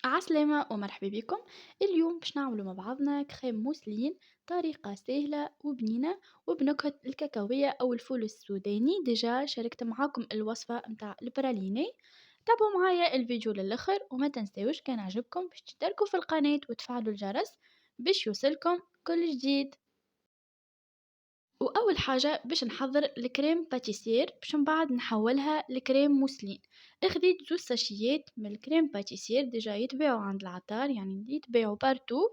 عسلامة ومرحبا بكم. اليوم باش نعملوا مع بعضنا كريم موسلين، طريقة سهلة وبنينة وبنكهة الكاكاوية أو الفول السوداني. ديجا شاركت معاكم الوصفة متاع البراليني. تابعوا معايا الفيديو للآخر وما تنساوش كان عجبكم باش تشتركوا في القناة وتفعلوا الجرس باش يوصلكم كل جديد. وأول حاجة باش نحضر الكريم باتيسير باش من بعد نحولها لكريم موسلين. اخذت 2 ساشيات من الكريم باتيسير ديجا يتباعوا عند العطار، يعني يتباعوا بارتو.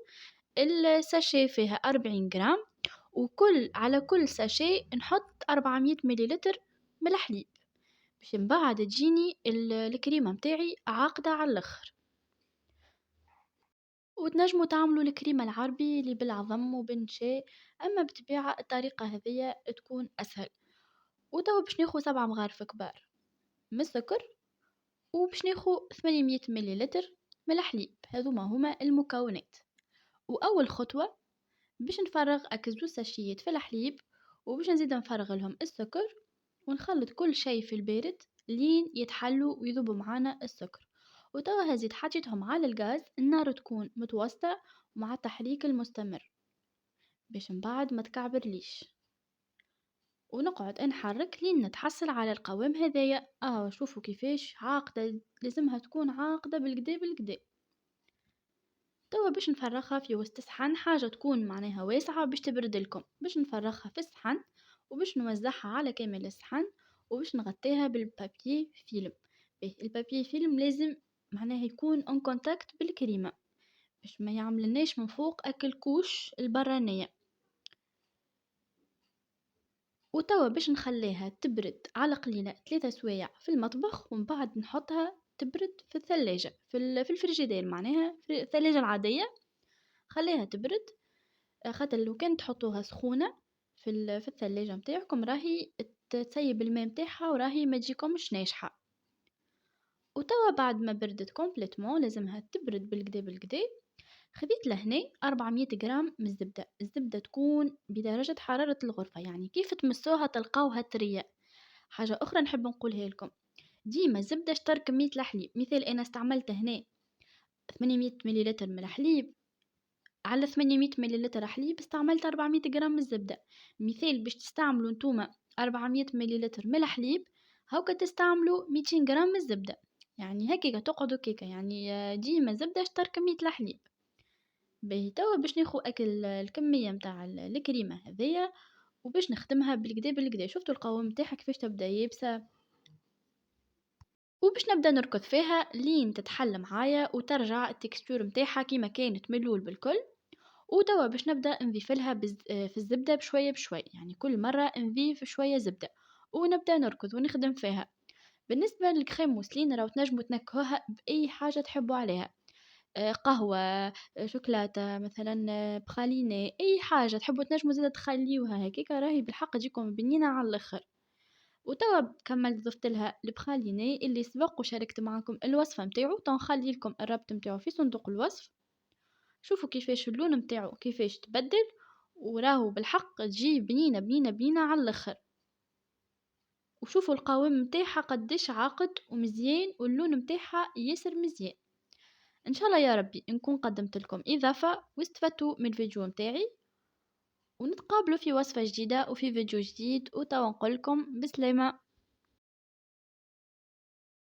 الساشي فيها 40 جرام، وكل على كل ساشي نحط 400 مليلتر من الحليب باش من بعد تجيني الكريمة متاعي عاقدة على الاخر. وتنجموا تعملوا الكريمة العربي اللي بالعظم وبالنشاء، اما بطبيعة الطريقة هذية تكون اسهل. وتوا باش ناخذ 7 مغارف كبار من السكر، وباش ناخذ 800 مليلتر من الحليب. هذوما هما المكونات. واول خطوة باش نفرغ أكل 2 ساشيات في الحليب، وباش نزيد نفرغ لهم السكر، ونخلط كل شيء في البارد لين يتحلوا ويذوبوا معانا السكر. وتوا هزيت حطيتهم على الغاز، النار تكون متوسطة ومع التحريك المستمر باش من بعد ما تكعبرليش، ونقعد نحرك لين نتحصل على القوام هذايا. شوفوا كيفاش عاقدة، لازمها تكون عاقدة بالكدا بالكدا. توا باش نفرغها في وسط صحن، حاجة تكون معناها واسعة باش تبرد لكم. باش نفرغها في الصحن وباش نوزعها على كامل الصحن، وباش نغطيها بالبابي فيلم. البابي فيلم لازم معناها يكون اون كونتاكت بالكريمة باش ما يعملناش من فوق اكل كوش البرانية. وتوا باش نخليها تبرد على قليلة 3 سوايع في المطبخ، ومن بعد نحطها تبرد في الثلاجة في الفريجيدير، معناها في الثلاجة العادية. خليها تبرد، خاطر لو كان تحطوها سخونة في الثلاجة متاعكم راهي تسيب الماء متاعها وراهي ما تجيكمش ناشحة. وتوا بعد ما بردت كومبليتمون لازمها تبرد بالكدا بالكدا. خذيت لهنا 400 جرام من الزبدة. الزبدة تكون بدرجة حرارة الغرفة، يعني كيف تمسوها تلقاوها طرية. حاجة أخرى نحب نقولها لكم، ديما الزبدة اشتر كمية الحليب. مثال أنا استعملت هنا 800 مليلتر من الحليب، على 800 مليلتر حليب استعملت 400 جرام من الزبدة. مثال باش تستعملوا نتوما 400 مليلتر من الحليب، هاكا تستعملوا 200 جرام من الزبدة. يعني هكاكا تقعدوا كيكا، يعني ديما زبدة اشتر كمية الحليب. باهي توا باش ناخو أكل الكمية متاع الكريمة هذيا، وباش نخدمها بالكدا بالكدا. شفتوا القوام متاعها كيفاش تبدا يابسة، وباش نبدا نركض فيها لين تتحل معايا وترجع التكستور متاعها كيما كانت ملول بالكل. وتوا باش نبدا نضيف لها في الزبده بشويه بشويه، يعني كل مره نضيف شويه زبده ونبدا نركض ونخدم فيها. بالنسبه للكريم موسلين راهو تنجموا تنكهوها باي حاجه تحبوا عليها، قهوه، شوكولاته مثلا، بخاليني، اي حاجه تحبوا تنجموا زاده تخليوها هكاكا راهي بالحق تجيكم بنينه على الاخر. وتوا كملت ضفت لها البخاليني اللي سبق وشاركت معكم الوصفه متاعو، تنخلي لكم الرابط متاعو في صندوق الوصف. شوفوا كيفاش اللون متاعو كيفاش تبدل، وراهو بالحق تجي بنينة بنينة بنينة على الاخر. وشوفوا القوام متاعها قديش عاقد ومزيان، واللون متاعها ياسر مزيان. ان شاء الله يا ربي نكون قدمت لكم اضافة واستفدتوا من الفيديو متاعي، ونتقابلوا في وصفة جديدة وفي فيديو جديد. وتوا نقولكم بسلامة.